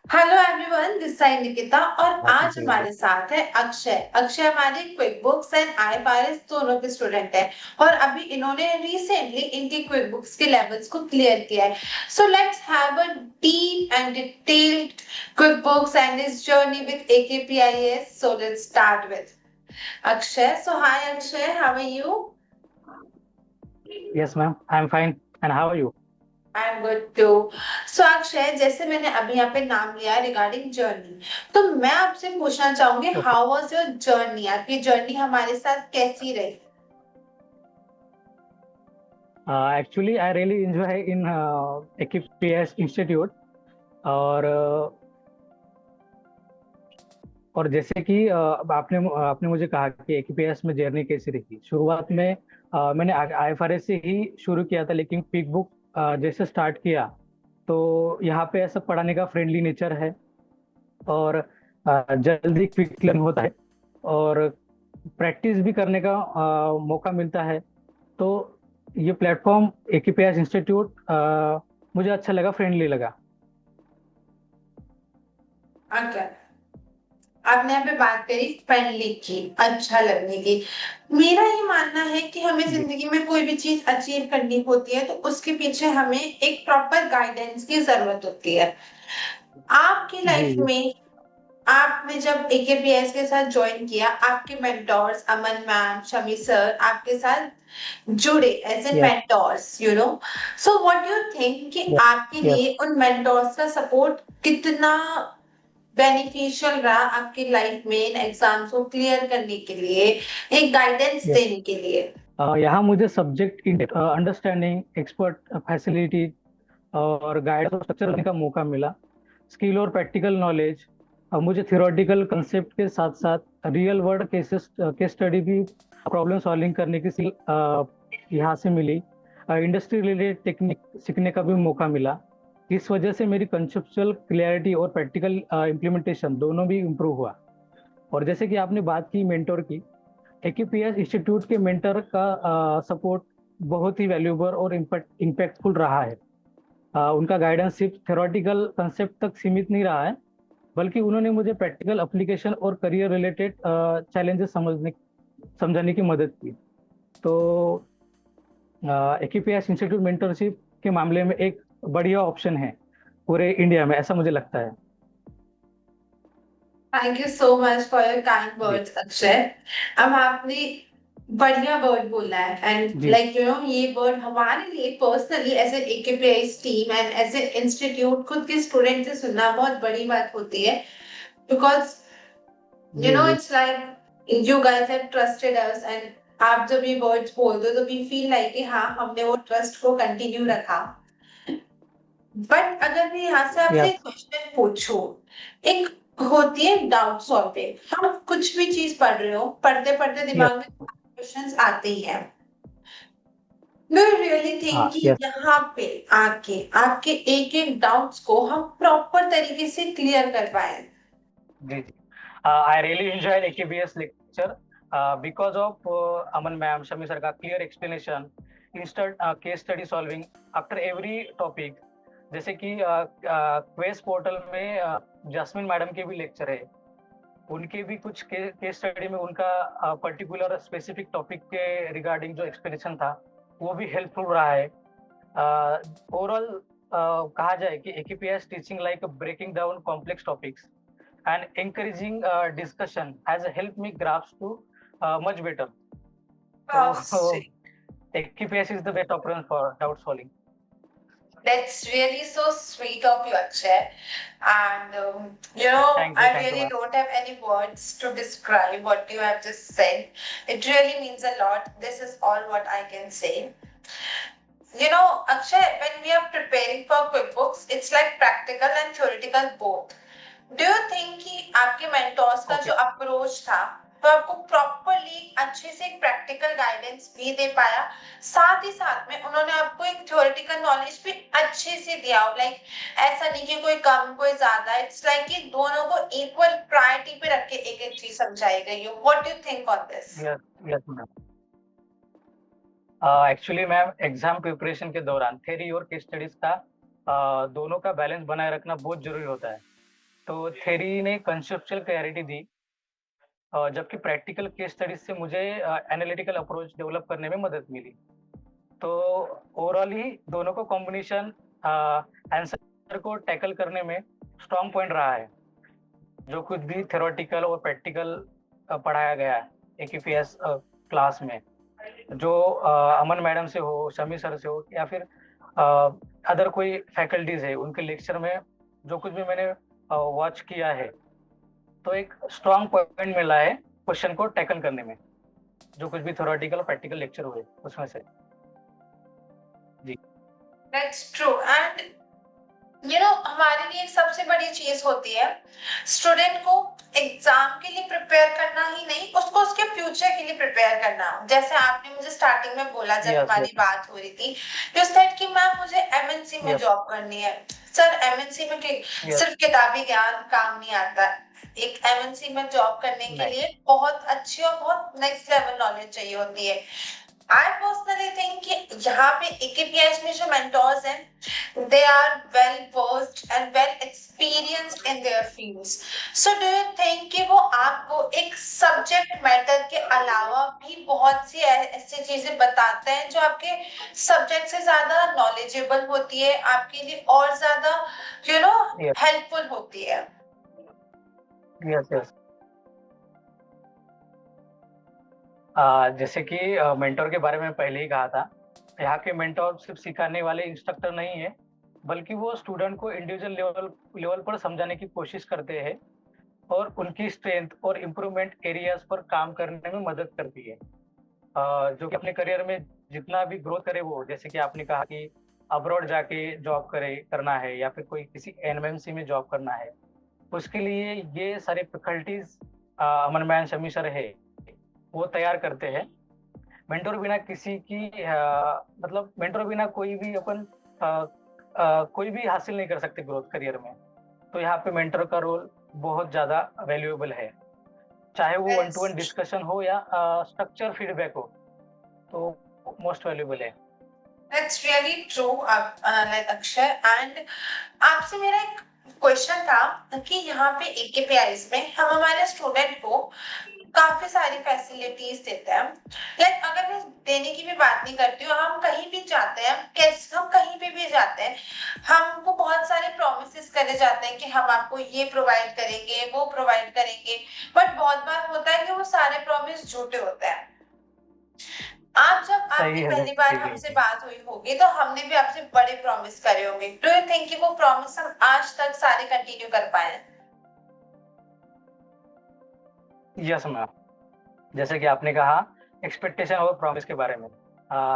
Hello everyone, this side Nikita और बाकी आज सही है। हमारे साथ है अक्षय। अक्षय हमारे क्विक बुक्स एंड आईएफआरएस दोनों के स्टूडेंट हैं और अभी इन्होंने रिसेंटली इनके क्विक बुक्स के लेवल्स को क्लियर किया है। So let's have a deep and detailed quick books and this journey with AKPIS। So let's start with Akshay. So hi Akshay, how are you? Yes ma'am, I am fine. And how are you? I am good too. So Akshay, जैसे मैंने अभी यहाँ पे नाम लिया regarding journey, तो मैं आपसे पूछना चाहूंगी, okay. How was your journey? आपकी जर्नी हमारे साथ कैसी रही? Actually I really enjoy in AKPS institute. और और जैसे कि आपने मुझे कहा कि AKPS में जर्नी कैसी रही। शुरुआत में मैंने IFRS से ही शुरू किया था, लेकिन पिक बुक जैसे स्टार्ट किया तो यहाँ पे ऐसा पढ़ाने का फ्रेंडली नेचर है। और जल्दी क्विक लर्न होता है और प्रैक्टिस भी करने का मौका मिलता है। तो ये प्लेटफॉर्म AKPS इंस्टीट्यूट मुझे अच्छा लगा, फ्रेंडली लगा। अगर आपने यहाँ पे बात करी फ्रेंडली की, अच्छा लगने की, मेरा ये मानना है कि हमें जी जिंदगी में कोई भी चीज अचीव करनी होती है तो उसके पीछे हमें एक प्रॉपर गाइडेंस की जरूरत होती है। आपकी जी लाइफ जी। में आपने जब AKPS के साथ ज्वाइन किया, आपके mentors Aman ma'am, Shami sir आपके साथ जुड़े as an yes mentors, you know. So what you think कि यस आपके यस। लिए उन मेंटोर्स का सपोर्ट कितना बेनिफिशियल रहा आपकी लाइफ में इन एग्जाम्स को क्लियर करने के लिए, एक गाइडेंस यस। देने के लिए? यहाँ मुझे सब्जेक्ट अंडरस्टैंडिंग, एक्सपर्ट फैसिलिटी और गाइड और स्ट्रक्चर करने का मौका मिला। स्किल और प्रैक्टिकल नॉलेज, मुझे थियोरेटिकल कंसेप्ट के साथ साथ रियल वर्ल्ड केस स्टडी भी प्रॉब्लम सॉल्विंग करने की स्किल यहाँ से मिली। इंडस्ट्री रिलेटेड टेक्निक सीखने का भी मौका मिला। इस वजह से मेरी कंसेप्चुअल क्लियरिटी और प्रैक्टिकल इम्प्लीमेंटेशन दोनों भी इम्प्रूव हुआ। और जैसे कि आपने बात की मेंटोर की, AKPS इंस्टीट्यूट के मेंटर का सपोर्ट बहुत ही वैल्यूएबल और इम्पैक्टफुल रहा है। उनका गाइडेंस सिर्फ थ्योरेटिकल कंसेप्ट तक सीमित नहीं रहा है, बल्कि उन्होंने मुझे प्रैक्टिकल एप्लीकेशन और करियर रिलेटेड चैलेंजेस समझाने की मदद की। तो AKPS इंस्टीट्यूट मेंटरशिप के मामले में एक बढ़िया ऑप्शन है पूरे इंडिया में, ऐसा मुझे लगता है। Thank you so much for your kind जी वर्ड्स अक्षय। अब आपने बढ़िया वर्ड बोला है एंड जी लाइक यू नो, ये वर्ड हमारे लिए personally as a AKPS team and as a institute खुद के स्टूडेंट से सुनना बहुत बड़ी बात होती है, बिकॉज यू जी नो जी। It's like you guys have trusted us and आप जब ये वर्ड्स बोलते हो तो वी फील लाइक कि हाँ, हमने वो ट्रस्ट को कंटिन्यू रखा। बट अगर मैं यहाँ से आपसे यस एक क्वेश्चन पूछूं, एक होती है डाउट सॉल्विंग, हम कुछ भी चीज पढ़ रहे हो, पढ़ते पढ़ते यस। दिमाग में क्वेश्चंस आते ही हैं। डू यू रियली थिंक हाँ कि यस। यहाँ पे आके आपके एक एक डाउट्स को हम प्रॉपर तरीके से क्लियर कर पाए? जी जी। I really enjoyed AKBS lecture because of Aman ma'am, Shami sir का clear explanation, instant case study solving after every topic। जैसे कि क्वेस पोर्टल में जास्मिन मैडम के भी लेक्चर है, उनके भी कुछ केस स्टडी में उनका पर्टिकुलर स्पेसिफिक टॉपिक के रिगार्डिंग जो एक्सप्लेनेशन था वो भी हेल्पफुल रहा है। ओवरऑल कहा जाए कि AKPS teaching like breaking down complex topics and encouraging discussion has helped me grasp to much better. So AKPS is the best option for doubt solving. That's really so sweet of you, Akshay. And you know, I Thank you, really ma'am. don't have any words to describe what you have just said. It really means a lot. This is all what I can say. You know, Akshay, when we are preparing for QuickBooks, it's like practical and theoretical both. Do you think कि आपके mentors का जो Okay. approach था वो आपको properly अच्छे से एक प्रैक्टिकल गाइडेंस भी दे पाया, साथ ही साथ में उन्होंने आपको एक थ्योरेटिकल नॉलेज भी अच्छे से दिया हो? लाइक ऐसा नहीं कि कोई कम कोई ज्यादा, इट्स लाइक कि दोनों को इक्वल प्रायोरिटी पे रख के एक एक चीज समझाई गई हो। What do you think on this? Yes, yes, ma'am. Actually ma'am, exam preparation के दौरान थ्योरी और केस स्टडीज का दोनों का बैलेंस बनाए रखना बहुत जरूरी होता है। तो थ्योरी ने कंसेप्चुअल क्लैरिटी दी, जबकि प्रैक्टिकल केस स्टडीज से मुझे एनालिटिकल अप्रोच डेवलप करने में मदद मिली। तो ओवरऑल ही दोनों को कॉम्बिनेशन आंसर को टैकल करने में स्ट्रॉन्ग पॉइंट रहा है। जो कुछ भी थ्योरेटिकल और प्रैक्टिकल पढ़ाया गया है एकेपीएस क्लास में, जो अमन मैडम से हो, शमी सर से हो, या फिर अदर कोई फैकल्टीज है, उनके लेक्चर में जो कुछ भी मैंने वॉच किया है, तो एक स्ट्रॉन्ग पॉइंट मिला है क्वेश्चन को टैकल करने में, जो कुछ भी थ्योरेटिकल और प्रैक्टिकल लेक्चर हुए उसमें से। जी, That's true. And हमारे लिए एक सबसे बड़ी चीज होती है स्टूडेंट को एग्जाम के लिए प्रिपेयर करना ही नहीं, उसको उसके फ्यूचर के लिए प्रिपेयर करना। जैसे आपने मुझे स्टार्टिंग में बोला जब यस हमारी बात हो रही थी, यू सेड कि मैम मुझे एमएनसी में यस जॉब करनी है। सर एमएनसी में यस, सिर्फ किताबी ज्ञान काम नहीं आता। एक एमएनसी में जॉब करने के नहीं, लिए बहुत अच्छी और बहुत नेक्स्ट लेवल नॉलेज चाहिए होती है। आई पर्सनली थिंक कि यहाँ पे एकेपीएस में जो मेंटोर्स हैं, they are well versed and well experienced in their fields. So do you think कि वो आपको एक सब्जेक्ट मैटर के अलावा भी बहुत सी ऐसी चीजें बताते हैं जो आपके सब्जेक्ट से ज्यादा नॉलेजेबल होती है, आपके लिए और ज्यादा यस हेल्पफुल होती है? Yes yes. जैसे कि मेंटोर के बारे में पहले ही कहा था, यहाँ के मेंटोर सिर्फ सिखाने वाले इंस्ट्रक्टर नहीं है, बल्कि वो स्टूडेंट को इंडिविजुअल लेवल पर समझाने की कोशिश करते हैं और उनकी स्ट्रेंथ और इम्प्रूवमेंट एरियाज पर काम करने में मदद करती है। जो कि अपने करियर में जितना भी ग्रोथ करे वो, जैसे कि आपने कहा कि अब्रॉड जाके जॉब करना है, या फिर कोई किसी एमएनसी में जॉब करना है, उसके लिए ये सारे फैकल्टीज अमन मैन शमी सर है, वो तैयार करते हैं। मेंटोर बिना किसी की मतलब मेंटोर बिना कोई भी अपन कोई भी हासिल नहीं कर सकते ग्रोथ करियर में। तो यहाँ पे मेंटर का रोल बहुत ज्यादा वैल्यूएबल है, चाहे वो one two one That's discussion हो या स्ट्रक्चर फीडबैक हो, तो मोस्ट वैल्यूएबल है। That's really true, like Akshay. And आपसे मेरा एक क्वेश्चन था कि यहाँ पे एकेपीआईज में हम हमारे स्टूडेंट को काफी सारी फैसिलिटीज देते हैं। लाइक अगर मैं देने की भी बात नहीं करती हूँ, हम कहीं भी जाते हैं, कैसे हम कहीं पे भी जाते हैं, हमको बहुत सारे प्रोमिस करे जाते हैं कि हम आपको ये प्रोवाइड करेंगे, वो प्रोवाइड करेंगे, बट बहुत बार होता है कि वो सारे प्रॉमिस झूठे होते हैं। आप जब आपकी सही है, पहली बार सही हमसे है। बात हुई होगी तो हमने भी आपसे बड़े प्रॉमिस करे होंगे। डू यू थिंक कि वो प्रॉमिस हम आज तक सारे कंटिन्यू कर पाए हैं? यस मैम, जैसे कि आपने कहा एक्सपेक्टेशन और प्रॉमिस के बारे में,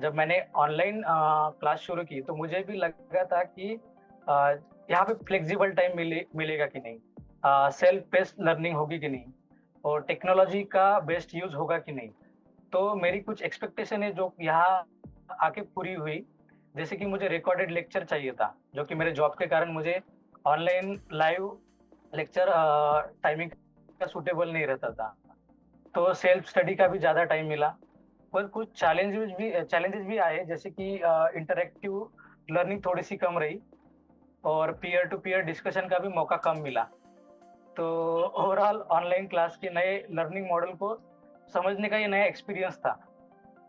जब मैंने ऑनलाइन क्लास शुरू की तो मुझे भी लगा था कि यहाँ पे फ्लेक्सिबल टाइम मिलेगा कि नहीं, सेल्फ बेस्ड लर्निंग होगी कि नहीं, और टेक्नोलॉजी का बेस्ट यूज होगा कि नहीं। तो मेरी कुछ एक्सपेक्टेशन है जो यहाँ आके पूरी हुई। जैसे कि मुझे रिकॉर्डेड लेक्चर चाहिए था, जो कि मेरे जॉब के कारण मुझे ऑनलाइन लाइव लेक्चर टाइमिंग का सूटेबल नहीं रहता था। तो सेल्फ स्टडी का भी ज़्यादा टाइम मिला, पर कुछ चैलेंजेस भी आए, जैसे कि इंटरेक्टिव लर्निंग थोड़ी सी कम रही, और पीयर टू पीयर डिस्कशन का भी मौका कम मिला। तो ओवरऑल ऑनलाइन क्लास के नए लर्निंग मॉडल को समझने का ये नया एक्सपीरियंस था।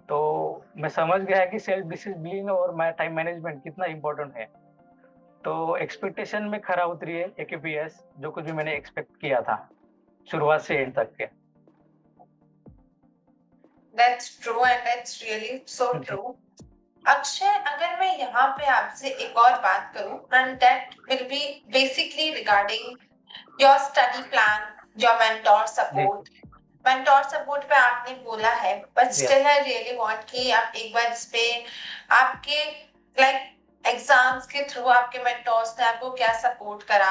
तो मैं समझ गया कि सेल्फ डिसिप्लिन और टाइम मैनेजमेंट कितना इम्पोर्टेंट है। तो एक्सपेक्टेशन में खरा उतरी है एकेपीएस, जो कुछ भी मैंने एक्सपेक्ट किया था शुरुआत से एंड तक के। That's true and that's really so जी, ट्रू। अक्षय, अगर मैं यहाँ पे आपसे एक और बात करूं, and that will be basically regarding your study plan, your mentor जी, सपोर्ट। मेंटोर सपोर्ट पे आपने बोला है, but yes, still I really want कि आप एक बार इस पे आपके लाइक एग्जाम्स के थ्रू आपके मेंटोर्स ने आपको क्या सपोर्ट करा,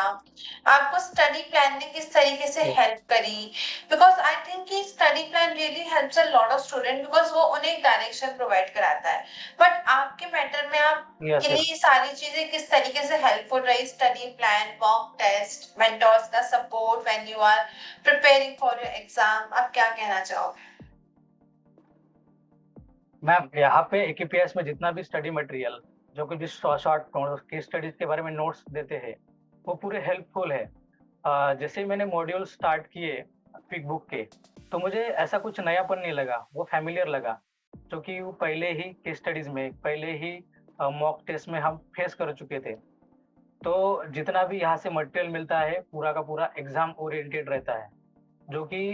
आपको स्टडी प्लान ने किस तरीके से यस, हेल्प करी। बिकॉज आई थिंक कि study plan really helps a lot of student, because वो उन्हें एक डायरेक्शन प्रोवाइड कराता है। बट आपके मैटर में आप यस, के यस। लिए ये सारी चीजें किस तरीके से हेल्पफुल रही? Study plan, mock test, mentors का support when you are preparing for your exam, आप क्या कहना चाहोगे? मैम, यहाँ पे एकेपीएस में जितना भी स्टडी मटेरियल, जो कुछ भी शॉर्ट केस स्टडीज के बारे में नोट्स देते हैं, वो पूरे हेल्पफुल है। जैसे ही मैंने मॉड्यूल स्टार्ट किए क्विक बुक के, तो मुझे ऐसा कुछ नयापन नहीं लगा, वो फैमिलियर लगा, क्योंकि वो पहले ही केस स्टडीज में, पहले ही मॉक टेस्ट में हम फेस कर चुके थे। तो जितना भी यहाँ से मटेरियल मिलता है पूरा का पूरा एग्जाम ओरिएंटेड रहता है, जो कि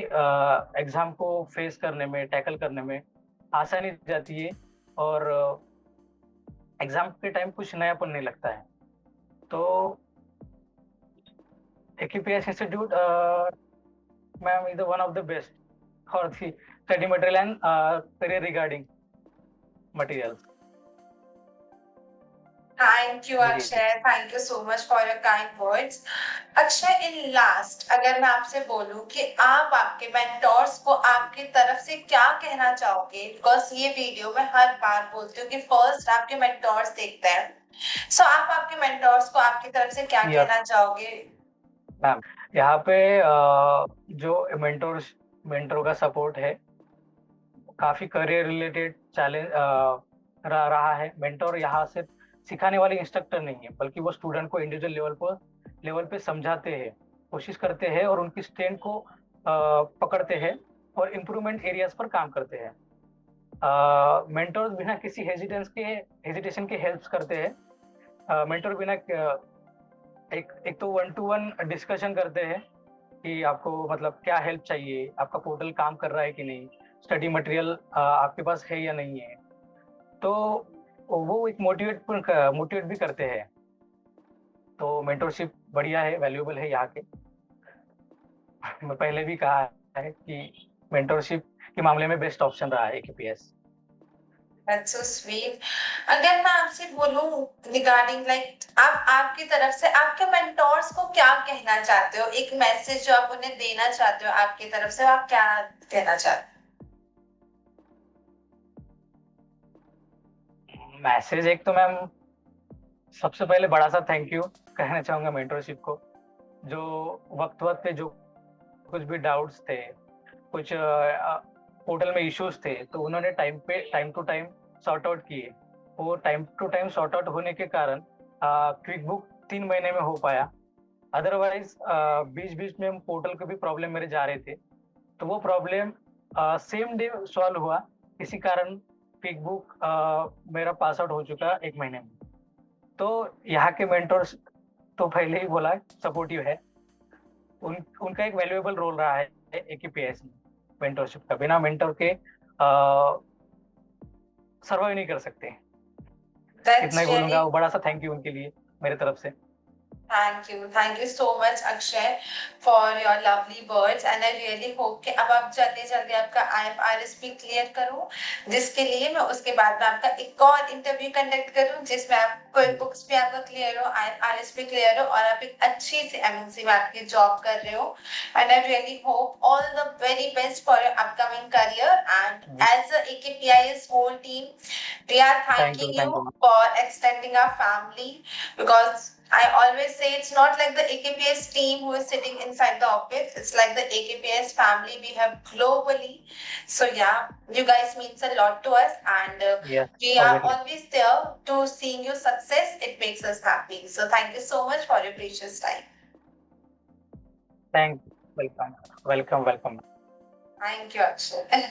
एग्जाम को फेस करने में, टैकल करने में आसानी जाती है, और एग्जाम के टाइम कुछ नयापन नहीं लगता है। तो AKPS Institute, ma'am, is one of the best for the study material and career regarding materials. Thank you, जी जी। Akshay. Thank you so much for your kind words. Akshay, in last अगर मैं आपसे बोलूं कि आप आपके मेंटोर्स को आपकी तरफ से क्या कहना चाहोगे, बिकॉज ये वीडियो मैं हर बार बोलती हूँ कि फर्स्ट आपके मेंटोर्स देखते हैं, सो आप आपके मेंटोर्स को आपकी तरफ से क्या यस कहना चाहोगे? मैम, यहाँ पे जो मेंटोर का सपोर्ट है, काफी करियर रिलेटेड चैलेंज रहा है। मेंटोर यहाँ से सिखाने वाले इंस्ट्रक्टर नहीं है, बल्कि वो स्टूडेंट को इंडिविजुअल लेवल पे समझाते हैं, कोशिश करते हैं और उनकी स्ट्रेंथ को पकड़ते हैं और इम्प्रूवमेंट एरियाज पर काम करते हैं। मेंटोर बिना किसी हेजिटेशन के हेल्प करते हैं। मेंटोर बिना एक तो 1-to-1 डिस्कशन करते हैं कि आपको मतलब क्या हेल्प चाहिए, आपका पोर्टल काम कर रहा है कि नहीं, स्टडी मटेरियल आपके पास है या नहीं है। तो वो एक मोटिवेट भी करते हैं। तो मेंटोरशिप बढ़िया है, वैल्यूएबल है यहाँ के। मैं पहले भी कहा है कि मेंटोरशिप के मामले में बेस्ट ऑप्शन रहा है AKPS। That's so sweet. अगर मैं आपसे बोलूं रिगार्डिंग लाइक आप आपकी तरफ से आपके मेंटोर्स को क्या कहना चाहते हो, एक मैसेज जो आप उन्हें देना चाहते हो आपकी तरफ से, आप क्या कहना चाहते मैसेज एक तो मैम, सबसे पहले बड़ा सा थैंक यू कहना चाहूंगा मेंटोरशिप को, जो वक्त वक्त पे जो कुछ भी डाउट्स थे, कुछ पोर्टल में इश्यूज थे, तो उन्होंने time to time sort out किए। वो time to time sort out होने के कारण क्विक बुक 3 महीने में हो पाया। अदरवाइज बीच बीच में पोर्टल के भी प्रॉब्लम मेरे जा रहे थे, तो वो प्रॉब्लम सेम डे सॉल्व हुआ। इसी कारण क्विक बुक मेरा पास आउट हो चुका 1 महीने में। तो यहाँ के मेंटर्स तो पहले ही बोला सपोर्टिव है, उनका एक वैल्यूएबल रोल रहा है AKPS में। मेंटरशिप का बिना मेंटर के सर्वाइव नहीं कर सकते। हो? That's इतना ही really बोलूंगा, वो बड़ा सा थैंक यू उनके लिए मेरे तरफ से। Thank you so much, Akshay, for your lovely words. And I really hope कि अब आप जल्दी जल्दी आपका IFRS भी क्लियर करो, जिसके लिए मैं उसके बाद में आपका एक और इंटरव्यू कंडक्ट करूं, जिसमें आप कोई बुक्स भी आपका क्लियर हो, IFRS भी क्लियर हो, और आप एक अच्छी सी MNC में आपकी जॉब कर रहे हो। And I really hope all the very best for your upcoming career. And as a AKPIS whole team, we are thanking thank you you. for extending our family, because I always say it's not like the AKPS team who is sitting inside the office. It's like the AKPS family we have globally. So yeah, you guys means a lot to us, and we are Obviously. always there to seeing your success. It makes us happy. So thank you so much for your precious time. Thank you. Welcome. Thank you, Akshay.